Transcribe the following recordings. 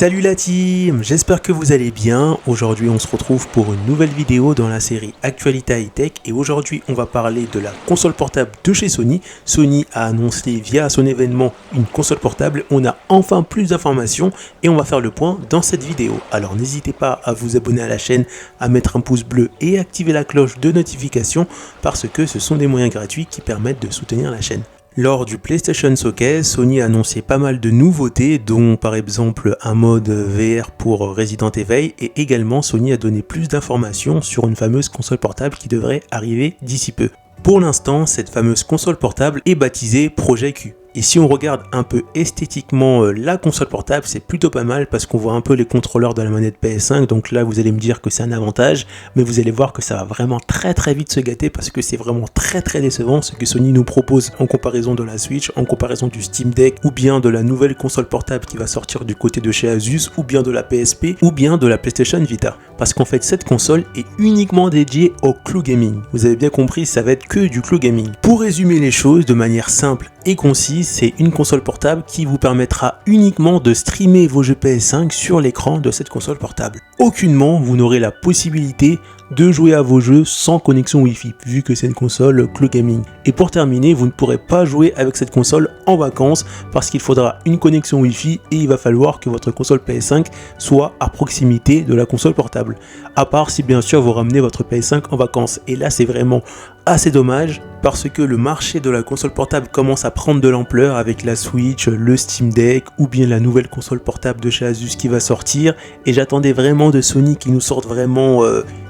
Salut la team, j'espère que vous allez bien. Aujourd'hui on se retrouve pour une nouvelle vidéo dans la série Actualité High-Tech et aujourd'hui on va parler de la console portable de chez Sony. Sony a annoncé via son événement une console portable, on a enfin plus d'informations et on va faire le point dans cette vidéo. Alors n'hésitez pas à vous abonner à la chaîne, à mettre un pouce bleu et activer la cloche de notification parce que ce sont des moyens gratuits qui permettent de soutenir la chaîne. Lors du PlayStation Showcase, Sony a annoncé pas mal de nouveautés, dont par exemple un mode VR pour Resident Evil, et également Sony a donné plus d'informations sur une fameuse console portable qui devrait arriver d'ici peu. Pour l'instant, cette fameuse console portable est baptisée Projet Q. Et si on regarde un peu esthétiquement la console portable, c'est plutôt pas mal parce qu'on voit un peu les contrôleurs de la manette PS5. Donc là, vous allez me dire que c'est un avantage, mais vous allez voir que ça va vraiment très vite se gâter parce que c'est vraiment très décevant ce que Sony nous propose en comparaison de la Switch, en comparaison du Steam Deck, ou bien de la nouvelle console portable qui va sortir du côté de chez Asus, ou bien de la PSP, ou bien de la PlayStation Vita. Parce qu'en fait, cette console est uniquement dédiée au cloud gaming. Vous avez bien compris, ça va être que du cloud gaming. Pour résumer les choses de manière simple et concise, c'est une console portable qui vous permettra uniquement de streamer vos jeux PS5 sur l'écran de cette console portable. Aucunement, vous n'aurez la possibilité de jouer à vos jeux sans connexion Wi-Fi, vu que c'est une console cloud gaming. Et pour terminer, vous ne pourrez pas jouer avec cette console en vacances parce qu'il faudra une connexion Wi-Fi et il va falloir que votre console PS5 soit à proximité de la console portable. À part si bien sûr vous ramenez votre PS5 en vacances. Et là c'est vraiment assez dommage parce que le marché de la console portable commence à prendre de l'ampleur avec la Switch, le Steam Deck ou bien la nouvelle console portable de chez Asus qui va sortir. Et j'attendais vraiment de Sony qui nous sorte vraiment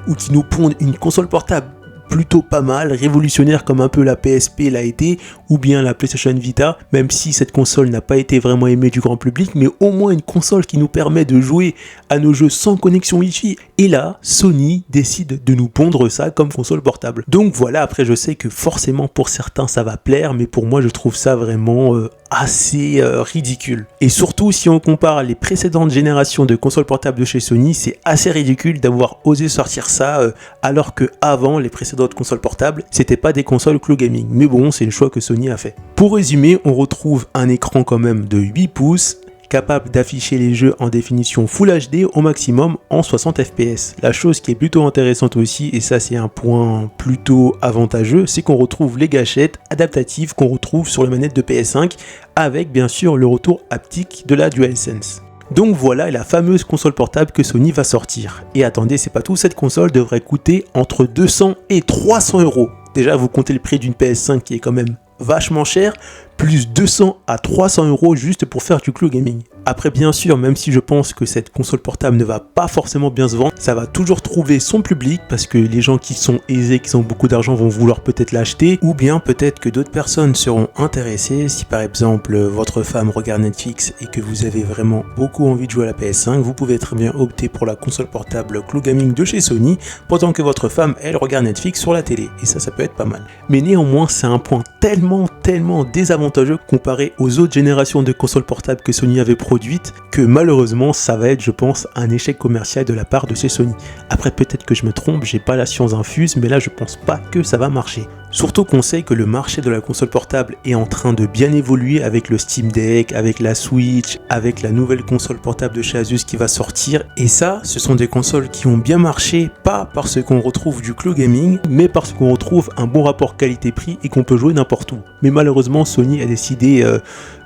ou qui nous pondent une console portable plutôt pas mal, révolutionnaire comme un peu la PSP l'a été, ou bien la PlayStation Vita, même si cette console n'a pas été vraiment aimée du grand public, mais au moins une console qui nous permet de jouer à nos jeux sans connexion Wi-Fi. Et là, Sony décide de nous pondre ça comme console portable. Donc voilà, après je sais que forcément pour certains ça va plaire, mais pour moi je trouve ça vraiment assez ridicule. Et surtout si on compare les précédentes générations de consoles portables de chez Sony, c'est assez ridicule d'avoir osé sortir ça alors que avant les précédentes consoles portables, c'était pas des consoles cloud gaming. Mais bon, c'est le choix que Sony a fait. Pour résumer, on retrouve un écran quand même de 8 pouces, capable d'afficher les jeux en définition Full HD au maximum en 60 fps. La chose qui est plutôt intéressante aussi, et ça c'est un point plutôt avantageux, c'est qu'on retrouve les gâchettes adaptatives qu'on retrouve sur les manettes de PS5 avec bien sûr le retour haptique de la DualSense. Donc voilà la fameuse console portable que Sony va sortir. Et attendez, c'est pas tout, cette console devrait coûter entre 200 et 300 euros. Déjà vous comptez le prix d'une PS5 qui est quand même vachement cher, plus 200 à 300 euros juste pour faire du cloud gaming. Après bien sûr, même si je pense que cette console portable ne va pas forcément bien se vendre, ça va toujours trouver son public parce que les gens qui sont aisés, qui ont beaucoup d'argent vont vouloir peut-être l'acheter, ou bien peut-être que d'autres personnes seront intéressées. Si par exemple votre femme regarde Netflix et que vous avez vraiment beaucoup envie de jouer à la PS5, vous pouvez très bien opter pour la console portable cloud gaming de chez Sony, pendant que votre femme elle regarde Netflix sur la télé, et ça peut être pas mal. Mais néanmoins c'est un point tellement désavantageux comparé aux autres générations de consoles portables que Sony avait produites, que malheureusement ça va être, je pense, un échec commercial de la part de chez Sony. Après peut-être que je me trompe, j'ai pas la science infuse, mais là je pense pas que ça va marcher. Surtout qu'on sait que le marché de la console portable est en train de bien évoluer avec le Steam Deck, avec la Switch, avec la nouvelle console portable de chez Asus qui va sortir. Et ça, ce sont des consoles qui ont bien marché, pas parce qu'on retrouve du cloud gaming, mais parce qu'on retrouve un bon rapport qualité-prix et qu'on peut jouer n'importe où. Mais malheureusement, Sony a décidé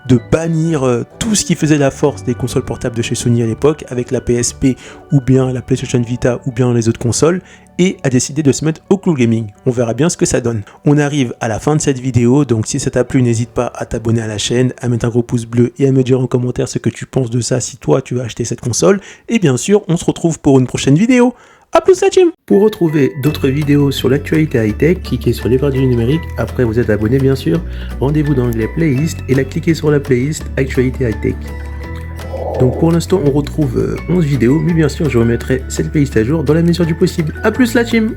de bannir tout ce qui faisait la force des consoles portables de chez Sony à l'époque, avec la PSP ou bien la PlayStation Vita ou bien les autres consoles, et a décidé de se mettre au cloud gaming. On verra bien ce que ça donne. On arrive à la fin de cette vidéo, donc si ça t'a plu, n'hésite pas à t'abonner à la chaîne, à mettre un gros pouce bleu et à me dire en commentaire ce que tu penses de ça si toi tu vas acheter cette console. Et bien sûr, on se retrouve pour une prochaine vidéo. A plus la team! Pour retrouver d'autres vidéos sur l'actualité high-tech, cliquez sur les barres du numérique, après vous êtes abonné bien sûr, rendez-vous dans l'onglet playlist et là cliquez sur la playlist actualité high-tech. Donc pour l'instant on retrouve 11 vidéos, mais bien sûr je remettrai cette playlist à jour dans la mesure du possible. A plus la team!